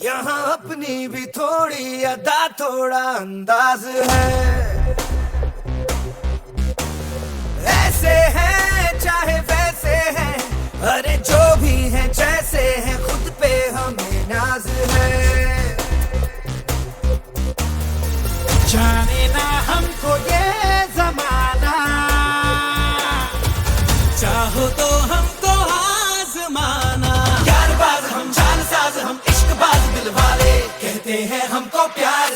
यहाँ अपनी भी थोड़ी अदा थोड़ा अंदाज है। ऐसे हैं चाहे वैसे हैं, अरे जो भी हैं जैसे हैं, खुद पे हमें नाज है। जाने ना हमको ये जमाना, चाहो तो हमको आजमाना। यारबाज हम, जानसाज हम, इश्कबाज दिल वाले, कहते हैं हमको प्यार